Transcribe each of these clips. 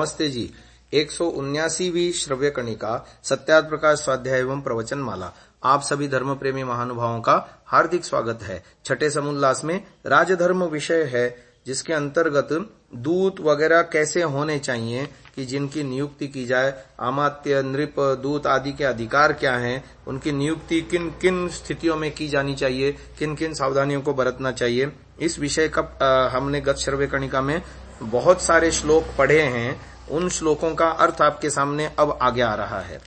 नमस्ते जी। 179वीं श्रव्य कणिका सत्यार्थ प्रकाश स्वाध्याय एवं प्रवचन माला। आप सभी धर्म प्रेमी महानुभावों का हार्दिक स्वागत है। छठे समोल्लास में राजधर्म विषय है, जिसके अंतर्गत दूत वगैरह कैसे होने चाहिए कि जिनकी नियुक्ति की जाए, अमात्य, नृप, दूत आदि के अधिकार क्या हैं, उनकी नियुक्ति किन किन स्थितियों में की जानी चाहिए, किन किन सावधानियों को बरतना चाहिए। इस विषय का हमने गत श्रव्य कणिका में बहुत सारे श्लोक पढ़े हैं। उन श्लोकों का अर्थ आपके सामने अब आगे आ रहा है।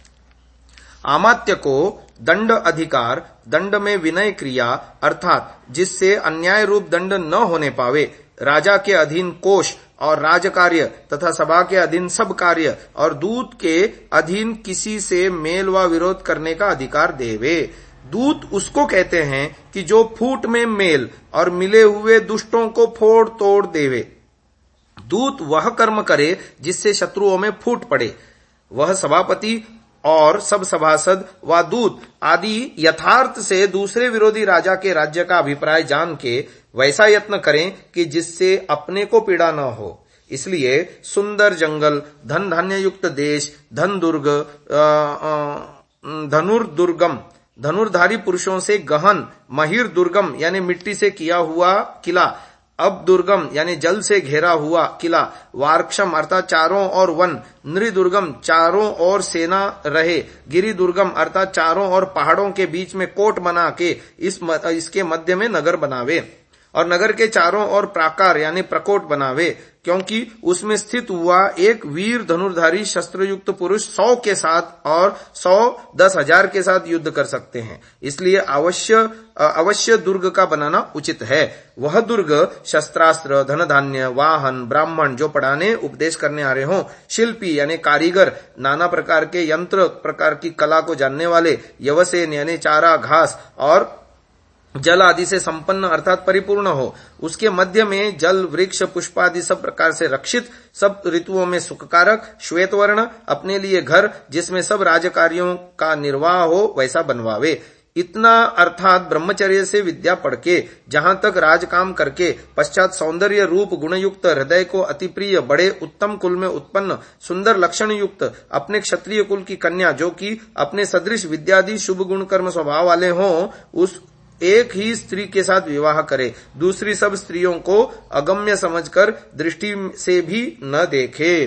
अमात्य को दंड अधिकार, दंड में विनय क्रिया अर्थात जिससे अन्याय रूप दंड न होने पावे, राजा के अधीन कोष और राजकार्य तथा सभा के अधीन सब कार्य और दूत के अधीन किसी से मेल व विरोध करने का अधिकार देवे। दूत उसको कहते हैं कि जो फूट में मेल और मिले हुए दुष्टों को फोड़ तोड़ देवे। दूत वह कर्म करे जिससे शत्रुओं में फूट पड़े। वह सभापति और सब सभासद व दूत आदि यथार्थ से दूसरे विरोधी राजा के राज्य का अभिप्राय जान के वैसा यत्न करें कि जिससे अपने को पीड़ा न हो। इसलिए सुंदर जंगल, धन धान्य युक्त देश, धनुर्दुर्गम, धनुर्धारी पुरुषों से गहन, महिर दुर्गम यानी मिट्टी से किया हुआ किला, अब दुर्गम यानी जल से घेरा हुआ किला, वार्क्षम अर्थात चारों ओर वन, नृदुर्गम चारों ओर सेना रहे, गिरि दुर्गम अर्थात चारों ओर पहाड़ों के बीच में कोट बना के इसके मध्य में नगर बनावे, और नगर के चारों ओर प्राकार यानी प्रकोट बनावे, क्योंकि उसमें स्थित हुआ एक वीर धनुर्धारी शस्त्रयुक्त पुरुष 100 के साथ और 100 10,000 के साथ युद्ध कर सकते हैं। इसलिए अवश्य दुर्ग का बनाना उचित है। वह दुर्ग शस्त्रास्त्र, धन धान्य, वाहन, ब्राह्मण जो पढ़ाने उपदेश करने आ रहे हों, शिल्पी यानी कारीगर, नाना प्रकार के यंत्र प्रकार की कला को जानने वाले, यवसेन यानी चारा घास और जल आदि से संपन्न अर्थात परिपूर्ण हो। उसके मध्य में जल, वृक्ष, पुष्प आदि सब प्रकार से रक्षित, सब ऋतुओं में सुखकारक, श्वेत वर्ण, अपने लिए घर जिसमें सब राजकार्यों का निर्वाह हो वैसा बनवावे। इतना अर्थात ब्रह्मचर्य से विद्या पढ़ के, जहां तक राजकाम करके, पश्चात सौंदर्य रूप गुणयुक्त, हृदय को अति प्रिय, बड़े उत्तम कुल में उत्पन्न, सुंदर लक्षण युक्त, अपने क्षत्रिय कुल की कन्या जो कि अपने सदृश विद्यादि शुभ गुण कर्म स्वभाव वाले हों, उस एक ही स्त्री के साथ विवाह करे, दूसरी सब स्त्रियों को अगम्य समझकर दृष्टि से भी न देखे।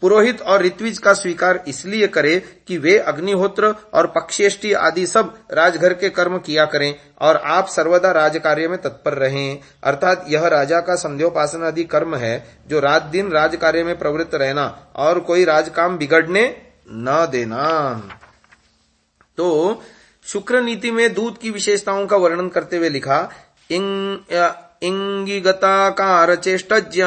पुरोहित और ऋत्विज का स्वीकार इसलिए करे कि वे अग्निहोत्र और पक्षेष्टि आदि सब राजघर के कर्म किया करें और आप सर्वदा राजकार्य में तत्पर रहें। अर्थात यह राजा का संध्योपासन आदि कर्म है, जो रात दिन राजकार्य में प्रवृत्त रहना और कोई राजकाम बिगड़ने न देना। तो शुक्र नीति में दूत की विशेषताओं का वर्णन करते हुए लिखा, इंगिगताकार चेष्टज्ञ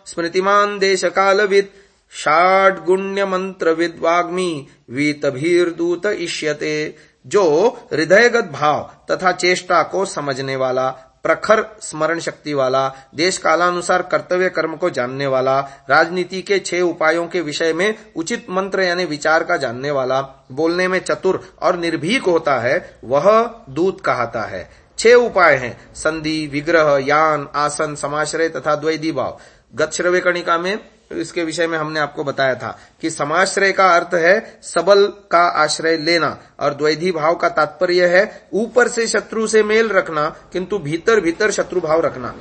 स्मृतिमान देश कालविद षाड्गुण्य मंत्र विद्वाग्मी वीतभीर्दूत इष्यते। जो हृदयगत भाव तथा चेष्टा को समझने वाला, प्रखर स्मरण शक्ति वाला, देश कालानुसार कर्तव्य कर्म को जानने वाला, राजनीति के 6 उपायों के विषय में उचित मंत्र यानी विचार का जानने वाला, बोलने में चतुर और निर्भीक होता है, वह दूत कहता है। 6 उपाय हैं: संधि, विग्रह, यान, आसन, समाश्रय तथा द्वैधी भाव। गत श्रव्य कणिका में इसके विषय में हमने आपको बताया था कि समाश्रय का अर्थ है सबल का आश्रय लेना, और द्वैधी भाव का तात्पर्य है ऊपर से शत्रु से मेल रखना किंतु भीतर भीतर शत्रु भाव रखना।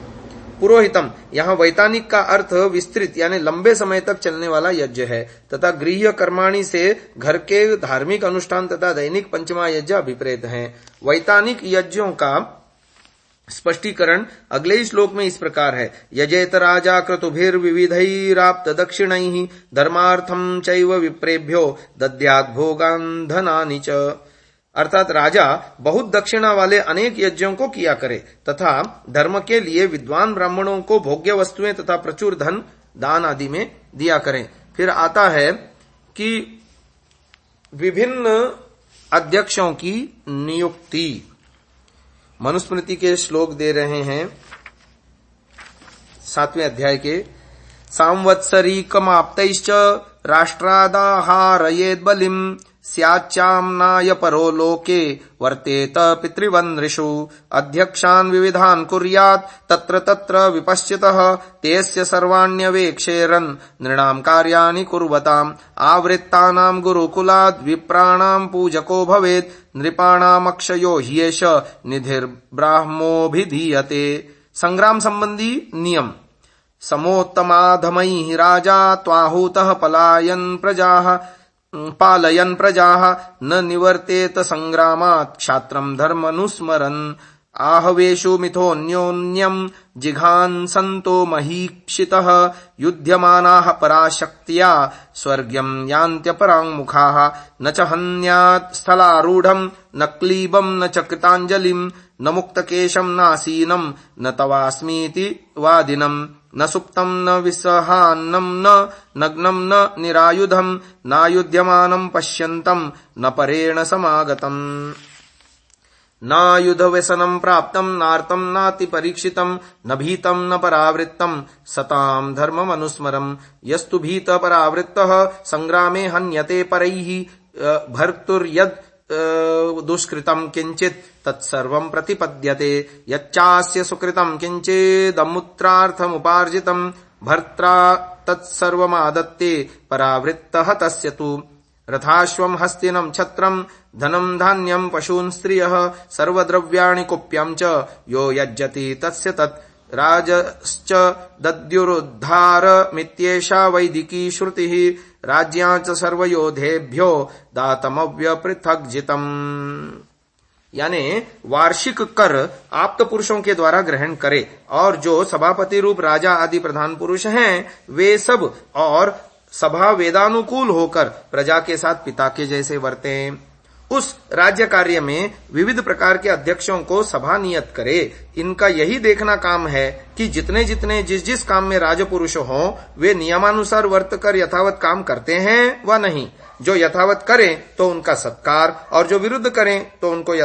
पुरोहितम यहाँ वैतानिक का अर्थ विस्तृत यानी लंबे समय तक चलने वाला यज्ञ है, तथा गृह्य कर्माणि से घर के धार्मिक अनुष्ठान तथा दैनिक पंचमा यज्ञ अभिप्रेत हैं। वैतानिक यज्ञों का स्पष्टीकरण अगले ही श्लोक में इस प्रकार है, यजेत राजा क्रतुभिर्विविधैराप्त दक्षिणैः धर्मार्थम चैव विप्रेभ्यो दद्यात् भोगान् धनानि च। अर्थात राजा बहुत दक्षिणा वाले अनेक यज्ञों को किया करे तथा धर्म के लिए विद्वान ब्राह्मणों को भोग्य वस्तुएं तथा प्रचुर धन दान आदि में दिया करें। फिर आता है कि विभिन्न अध्यक्षों की नियुक्ति। मनुस्मृति के श्लोक दे रहे हैं 7वें अध्याय के। सांवत्सरीकमाप्तैश्च राष्ट्रादाहारयेद् बलिम् स्याच्चाम्नाय परो लोके वर्तेत पितृवन्नृषु अध्यक्षान् विविधान् कुर्यात् तत्र तत्र विपश्चितः तेस्य सर्वाण्यवेक्षेरन् नृणाम् कार्याणि कुर्वताम् आवृत्तानाम् गुरुकुलाद् विप्राणाम् पूजको भवेत् नृपाणामक्षयो ह्येष निधिर्ब्राह्मोऽभिधीयते। संग्राम संबंधी नियम। समोत्तमाधमैः राजा त्वाहुतः पालयन् प्रजाः न निवर्तेत संग्रामात् क्षात्रम् धर्मनुस्मरन् आहवेषु मिथोऽन्योन्यम् जिघांसन्तो महीक्षितः युध्यमानाः पराशक्त्या स्वर्ग्यम् यान्त्यपराङ्मुखाः न च हन्यात् स्थलारूढम् न क्लीबम् न च कृताञ्जलिम् न मुक्तकेशम् नासीनम् न तवास्मीति वादिनम् न सुप्तम् न विसहान्नम् न नग्नम् न निरायुधम् नायुध्यमानम् पश्यन्तम् न परेण समागतम् नायुधव्यसनम् प्राप्तम् नार्तम् नाति परीक्षितम् न भीतम् न परावृत्तम् सताम् धर्ममनुस्मरम् यस्तु भीत परावृत्तः संग्रामे हन्यते परैः भर्तुर्यद् दुष्कृतम् किञ्चित् तत्सर्वम् प्रतिपद्यते यच्चास्य सुकृतम् किञ्चिदमुत्रार्थमुपार्जितम् भर्त्रा तत्सर्वमादत्ते परावृत्तः तस्य तु रथाश्वम् हस्तिनम् छत्रम् धनम् धान्यम् पशून् स्त्रियः सर्वद्रव्याणि कुप्यम् च यो यज्जति तस्य तत् राजश्च दद्युरुद्धारमित्येषा वैदिकी श्रुतिः राज्याच्च सर्वयोधेभ्यो दातमव्यपृथग्जितम्। यानी वार्षिक कर आप्त पुरुषों के द्वारा ग्रहण करे और जो सभापति रूप राजा आदि प्रधान पुरुष हैं वे सब और सभा वेदानुकूल होकर प्रजा के साथ पिता के जैसे वर्तें। उस राज्य कार्य में विविध प्रकार के अध्यक्षों को सभा नियत करे। इनका यही देखना काम है कि जितने जितने जिस जिस काम में राजपुरुष हों वे नियमानुसार वर्त कर यथावत काम करते हैं व नहीं। जो यथावत करें तो उनका सत्कार और जो विरुद्ध करें तो उनको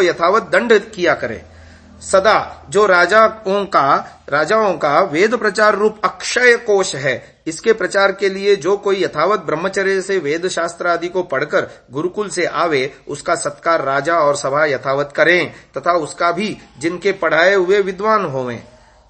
यथावत दंड किया करें। सदा जो राजाओं का वेद प्रचार रूप अक्षय कोश है, इसके प्रचार के लिए जो कोई यथावत ब्रह्मचर्य से वेद शास्त्र आदि को पढ़कर गुरुकुल से आवे उसका सत्कार राजा और सभा यथावत करें तथा उसका भी जिनके पढ़ाए हुए विद्वान होवें।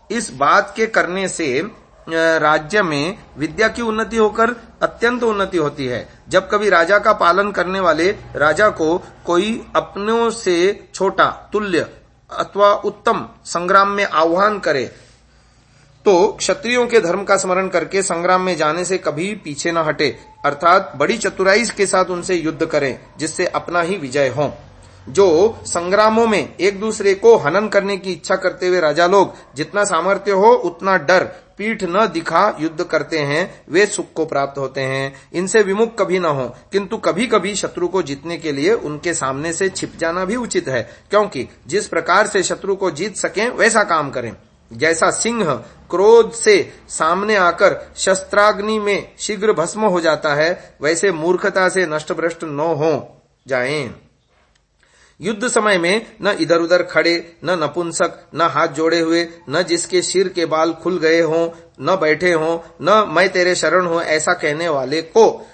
इस बात के करने से राज्य में विद्या की उन्नति होकर अत्यंत उन्नति होती है। जब कभी राजा का पालन करने वाले राजा को कोई अपनों से छोटा तुल्य अथवा उत्तम संग्राम में आह्वान करे तो क्षत्रियों के धर्म का स्मरण करके संग्राम में जाने से कभी पीछे न हटे, अर्थात बड़ी चतुराई के साथ उनसे युद्ध करें जिससे अपना ही विजय हो। जो संग्रामों में एक दूसरे को हनन करने की इच्छा करते हुए राजा लोग जितना सामर्थ्य हो उतना डर पीठ न दिखा युद्ध करते हैं वे सुख को प्राप्त होते हैं। इनसे विमुख कभी न हो, किंतु कभी कभी शत्रु को जीतने के लिए उनके सामने से छिप जाना भी उचित है, क्योंकि जिस प्रकार से शत्रु को जीत सकें वैसा काम करें। जैसा सिंह क्रोध से सामने आकर शस्त्राग्नि में शीघ्र भस्म हो जाता है वैसे मूर्खता से नष्ट भ्रष्ट न हो जाएं। युद्ध समय में न इधर उधर खड़े, न नपुंसक, न हाथ जोड़े हुए, न जिसके सिर के बाल खुल गए हों, न बैठे हों, न मैं तेरे शरण हूं ऐसा कहने वाले को,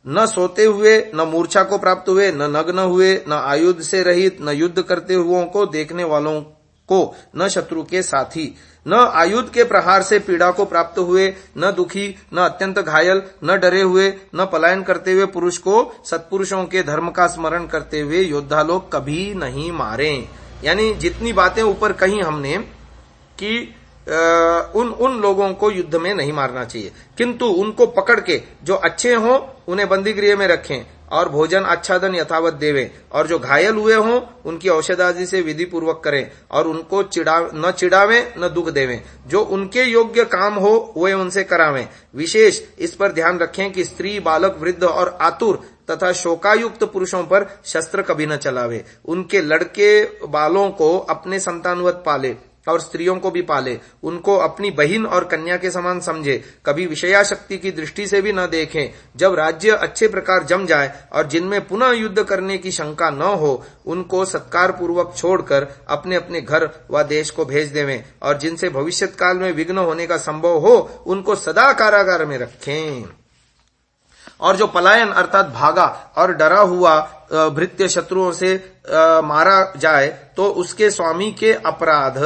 न सोते हुए, न मूर्छा को प्राप्त हुए, न नग्न हुए, न आयुध से रहित, न युद्ध करते हुओं को देखने वालों को, न शत्रु के साथी, न आयुध के प्रहार से पीड़ा को प्राप्त हुए, न दुखी, न अत्यंत घायल, न डरे हुए, न पलायन करते हुए पुरुष को सत्पुरुषों के धर्म का स्मरण करते हुए योद्धा लोग कभी नहीं मारें। यानी जितनी बातें ऊपर कही हमने कि उन लोगों को युद्ध में नहीं मारना चाहिए, किंतु उनको पकड़ के जो अच्छे हों उन्हें बंदीगृह में रखें और भोजन आच्छादन यथावत देवें, और जो घायल हुए हों उनकी औषध आदि से विधि पूर्वक करें और उनको न चिढ़ावें न दुख देवें। जो उनके योग्य काम हो वे उनसे करावें। विशेष इस पर ध्यान रखें कि स्त्री, बालक, वृद्ध और आतुर तथा शोकायुक्त पुरुषों पर शस्त्र कभी न चलावे। उनके लड़के बालों को अपने संतानवत पाले और स्त्रियों को भी पाले, उनको अपनी बहन और कन्या के समान समझे, कभी विषयाशक्ति की दृष्टि से भी न देखें। जब राज्य अच्छे प्रकार जम जाए और जिनमें पुनः युद्ध करने की शंका न हो, उनको सत्कार पूर्वक छोड़कर अपने अपने घर व देश को भेज देवें, और जिनसे भविष्यत काल में विघ्न होने का संभव हो उनको सदा कारागार में रखें। और जो पलायन अर्थात भागा और डरा हुआ भृत्य शत्रुओं से मारा जाए तो उसके स्वामी के अपराध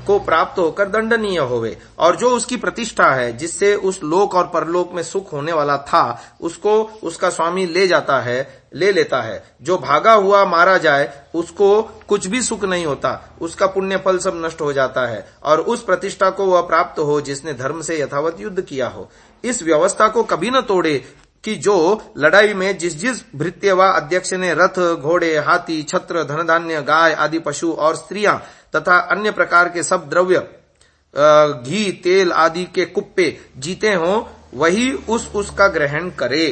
को प्राप्त होकर दंडनीय होवे, और जो उसकी प्रतिष्ठा है जिससे उस लोक और परलोक में सुख होने वाला था उसको उसका स्वामी ले लेता है। जो भागा हुआ मारा जाए उसको कुछ भी सुख नहीं होता, उसका पुण्य फल सब नष्ट हो जाता है, और उस प्रतिष्ठा को वह प्राप्त हो जिसने धर्म से यथावत युद्ध किया हो। इस व्यवस्था को कभी न तोड़े कि जो लड़ाई में जिस जिस भृत्य व अध्यक्ष ने रथ, घोड़े, हाथी, छत्र, धन धान्य, गाय आदि पशु और स्त्रियां तथा अन्य प्रकार के सब द्रव्य, घी, तेल आदि के कुप्पे जीते हों, वही उसका ग्रहण करे।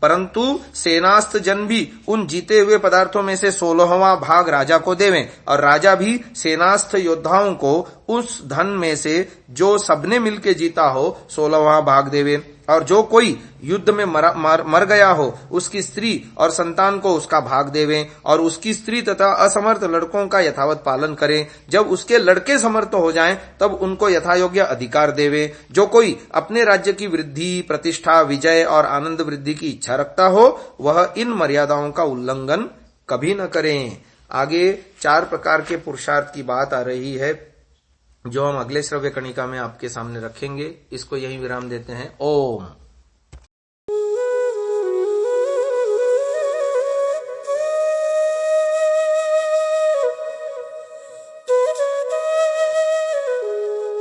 परंतु सेनास्थ जन भी उन जीते हुए पदार्थों में से 16वां भाग राजा को देवें, और राजा भी सेनास्थ योद्धाओं को उस धन में से जो सबने मिलके जीता हो 16वां भाग देवे। और जो कोई युद्ध में मर गया हो उसकी स्त्री और संतान को उसका भाग देवें, और उसकी स्त्री तथा असमर्थ लड़कों का यथावत पालन करें। जब उसके लड़के समर्थ हो जाएं तब उनको यथायोग्य अधिकार देवें। जो कोई अपने राज्य की वृद्धि, प्रतिष्ठा, विजय और आनंद वृद्धि की इच्छा रखता हो वह इन मर्यादाओं का उल्लंघन कभी न करें। आगे 4 प्रकार के पुरुषार्थ की बात आ रही है जो हम अगले श्रव्य कणिका में आपके सामने रखेंगे। इसको यही विराम देते हैं। ओम।